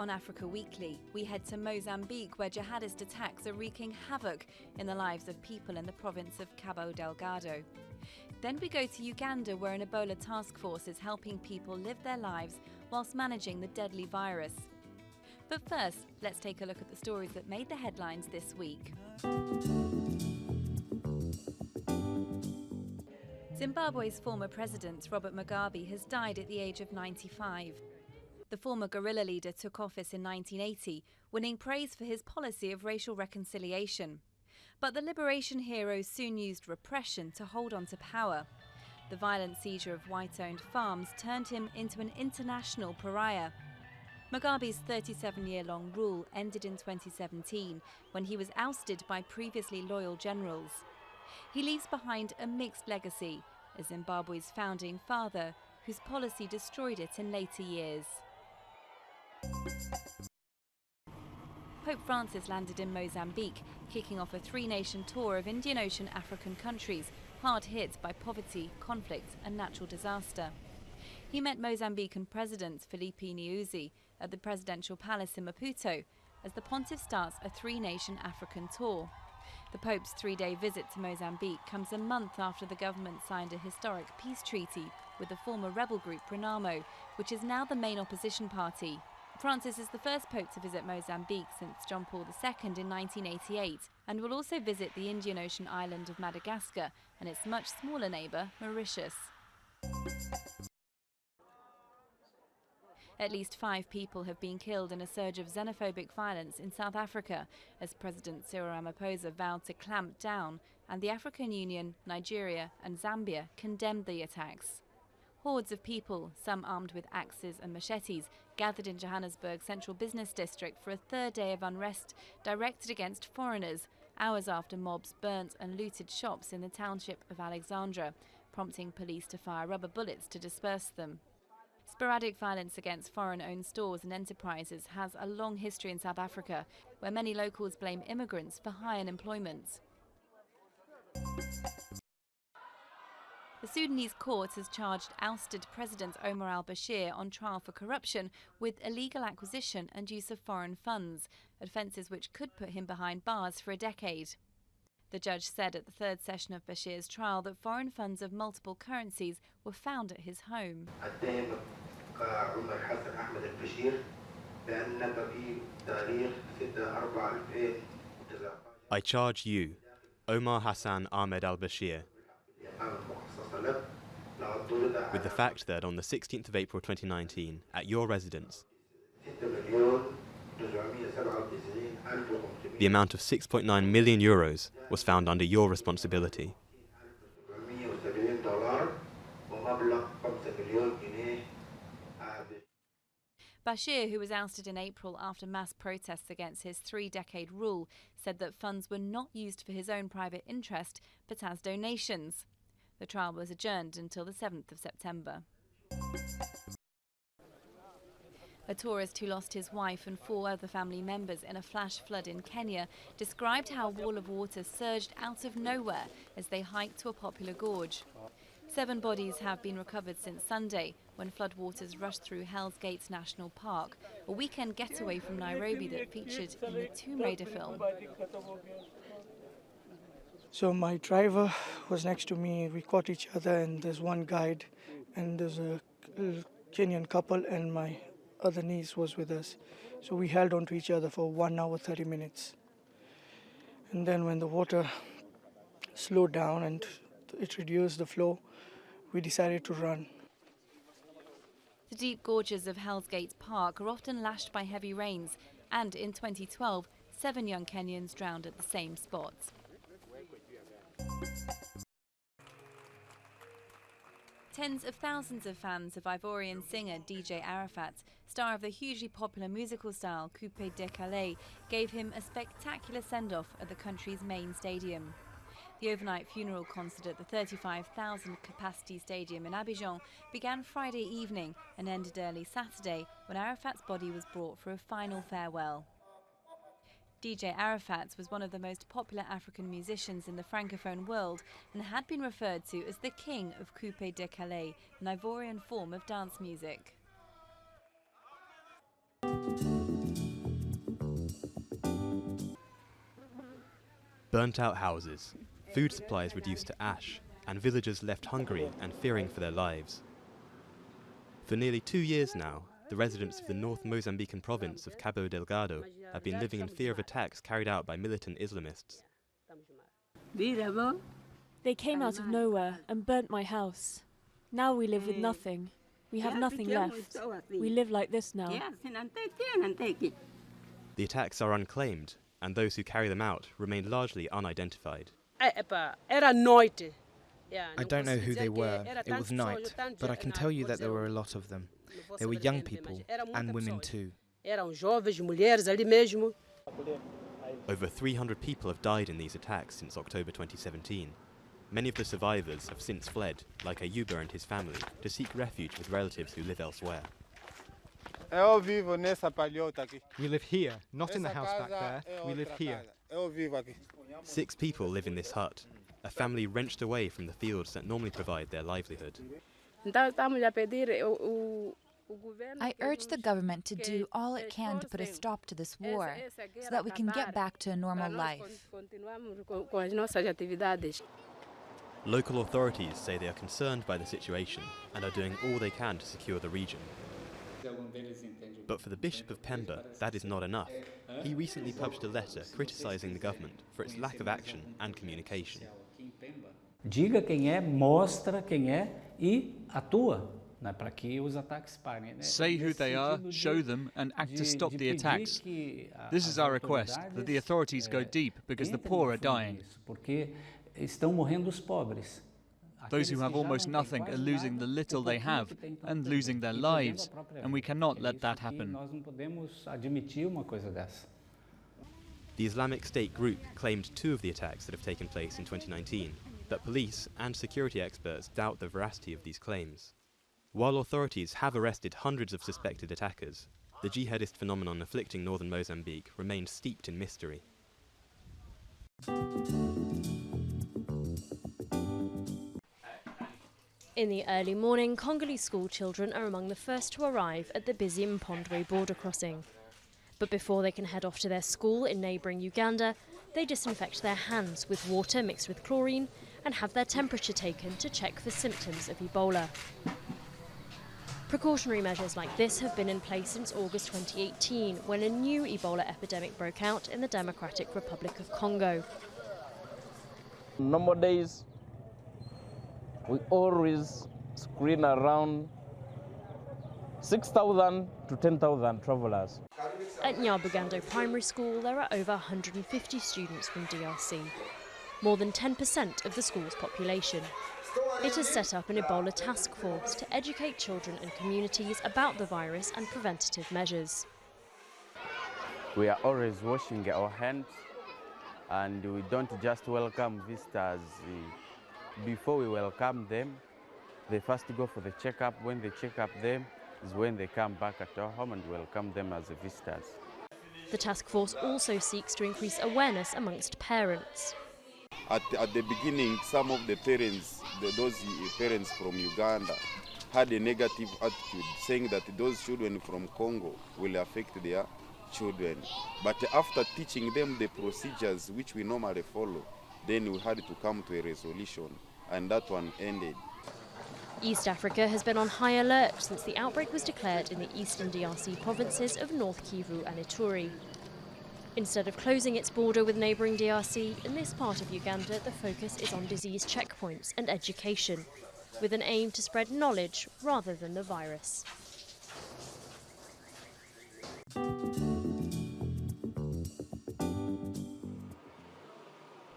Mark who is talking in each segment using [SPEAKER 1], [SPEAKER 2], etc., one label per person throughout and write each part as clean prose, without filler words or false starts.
[SPEAKER 1] on Africa Weekly, we head to Mozambique, where jihadist attacks are wreaking havoc in the lives of people in the province of Cabo Delgado. Then we go to Uganda, where an Ebola task force is helping people live their lives whilst managing the deadly virus. But first, let's take a look at the stories that made the headlines this week. Zimbabwe's former president, Robert Mugabe, has died at the age of 95. The former guerrilla leader took office in 1980, winning praise for his policy of racial reconciliation. But the liberation hero soon used repression to hold on to power. The violent seizure of white-owned farms turned him into an international pariah. Mugabe's 37-year-long rule ended in 2017 when he was ousted by previously loyal generals. He leaves behind a mixed legacy as Zimbabwe's founding father, whose policy destroyed it in later years. Pope Francis landed in Mozambique, kicking off a three-nation tour of Indian Ocean African countries hard hit by poverty, conflict and natural disaster. He met Mozambican President Filipe Nyusi at the presidential palace in Maputo as the pontiff starts a three-nation African tour. The Pope's three-day visit to Mozambique comes a month after the government signed a historic peace treaty with the former rebel group Renamo, which is now the main opposition party. Francis is the first pope to visit Mozambique since John Paul II in 1988 and will also visit the Indian Ocean island of Madagascar and its much smaller neighbour, Mauritius. At least 5 people have been killed in a surge of xenophobic violence in South Africa as President Cyril Ramaphosa vowed to clamp down, and the African Union, Nigeria and Zambia condemned the attacks. Hordes of people, some armed with axes and machetes, gathered in Johannesburg's central business district for a third day of unrest directed against foreigners, hours after mobs burnt and looted shops in the township of Alexandra, prompting police to fire rubber bullets to disperse them. Sporadic violence against foreign-owned stores and enterprises has a long history in South Africa, where many locals blame immigrants for high unemployment. The Sudanese court has charged ousted President Omar al-Bashir on trial for corruption with illegal acquisition and use of foreign funds, offences which could put him behind bars for a decade. The judge said at the third session of Bashir's trial that foreign funds of multiple currencies were found at his home.
[SPEAKER 2] I charge you, Omar Hassan Ahmed al-Bashir, with the fact that on the 16th of April 2019, at your residence, the amount of 6.9 million euros was found under your responsibility.
[SPEAKER 1] Bashir, who was ousted in April after mass protests against his 3-decade rule, said that funds were not used for his own private interest, but as donations. The trial was adjourned until the 7th of September. A tourist who lost his wife and 4 other family members in a flash flood in Kenya described how a wall of water surged out of nowhere as they hiked to a popular gorge. 7 bodies have been recovered since Sunday, when floodwaters rushed through Hell's Gate National Park, a weekend getaway from Nairobi that featured in the Tomb Raider film.
[SPEAKER 3] So my driver was next to me, we caught each other, and there's one guide, and there's a Kenyan couple, and my other niece was with us. So we held on to each other for 1 hour, 30 minutes. And then when the water slowed down and it reduced the flow, we decided to run.
[SPEAKER 1] The deep gorges of Hell's Gate Park are often lashed by heavy rains, and in 2012, 7 young Kenyans drowned at the same spot. Tens of thousands of fans of Ivorian singer DJ Arafat, star of the hugely popular musical style Coupé Décalé, gave him a spectacular send-off at the country's main stadium. The overnight funeral concert at the 35,000-capacity stadium in Abidjan began Friday evening and ended early Saturday when Arafat's body was brought for a final farewell. DJ Arafat was one of the most popular African musicians in the Francophone world and had been referred to as the king of Coupé Décalé, an Ivorian form of dance music.
[SPEAKER 2] Burnt out houses, food supplies reduced to ash, and villagers left hungry and fearing for their lives. For nearly 2 years now, the residents of the North Mozambican province of Cabo Delgado have been living in fear of attacks carried out by militant Islamists.
[SPEAKER 4] They came out of nowhere and burnt my house. Now we live with nothing. We have nothing left. We live like this now.
[SPEAKER 2] The attacks are unclaimed, and those who carry them out remain largely unidentified.
[SPEAKER 5] I don't know who they were, it was night, but I can tell you that there were a lot of them. There were young people, and women too.
[SPEAKER 2] Over 300 people have died in these attacks since October 2017. Many of the survivors have since fled, like Ayuba and his family, to seek refuge with relatives who live elsewhere.
[SPEAKER 6] We live here, not in the house back there. We live here.
[SPEAKER 2] 6 people live in this hut, a family wrenched away from the fields that normally provide their livelihood.
[SPEAKER 7] I urge the government to do all it can to put a stop to this war, so that we can get back to a normal life.
[SPEAKER 2] Local authorities say they are concerned by the situation and are doing all they can to secure the region. But for the Bishop of Pemba, that is not enough. He recently published a letter criticising the government for its lack of action and communication.
[SPEAKER 8] Diga quem é, mostra quem é e atua.
[SPEAKER 9] Say who they are, show them, and act to stop the attacks. This is our request, that the authorities go deep, because the poor are dying. Those who have almost nothing are losing the little they have and losing their lives, and we cannot let that happen.
[SPEAKER 2] The Islamic State group claimed 2 of the attacks that have taken place in 2019, but police and security experts doubt the veracity of these claims. While authorities have arrested hundreds of suspected attackers, the jihadist phenomenon afflicting northern Mozambique remains steeped in mystery.
[SPEAKER 10] In the early morning, Congolese school children are among the first to arrive at the busy Mpondwe border crossing. But before they can head off to their school in neighbouring Uganda, they disinfect their hands with water mixed with chlorine and have their temperature taken to check for symptoms of Ebola. Precautionary measures like this have been in place since August 2018, when a new Ebola epidemic broke out in the Democratic Republic of Congo.
[SPEAKER 11] Normal days, we always screen around 6,000 to 10,000 travellers.
[SPEAKER 10] At Nyabugando Primary School, there are over 150 students from DRC, more than 10% of the school's population. It has set up an Ebola task force to educate children and communities about the virus and preventative measures.
[SPEAKER 11] We are always washing our hands, and we don't just welcome visitors. Before we welcome them, they first go for the checkup. When they check up them is when they come back at our home and welcome them as visitors.
[SPEAKER 10] The task force also seeks to increase awareness amongst parents.
[SPEAKER 12] At the beginning, some of the parents, those parents from Uganda, had a negative attitude, saying that those children from Congo will affect their children. But after teaching them the procedures which we normally follow, then we had to come to a resolution, and that one ended.
[SPEAKER 10] East Africa has been on high alert since the outbreak was declared in the eastern DRC provinces of North Kivu and Ituri. Instead of closing its border with neighbouring DRC, in this part of Uganda the focus is on disease checkpoints and education, with an aim to spread knowledge rather than the virus.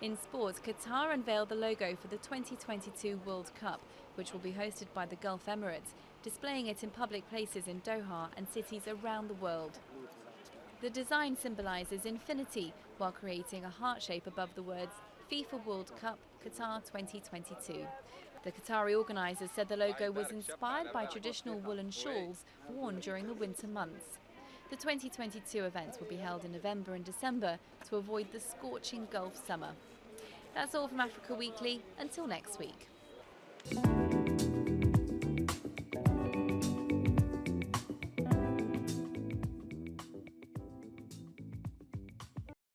[SPEAKER 1] In sports, Qatar unveiled the logo for the 2022 World Cup, which will be hosted by the Gulf Emirates, displaying it in public places in Doha and cities around the world. The design symbolises infinity, while creating a heart shape above the words FIFA World Cup Qatar 2022. The Qatari organisers said the logo was inspired by traditional woolen shawls worn during the winter months. The 2022 events will be held in November and December to avoid the scorching Gulf summer. That's all from Africa Weekly. Until next week.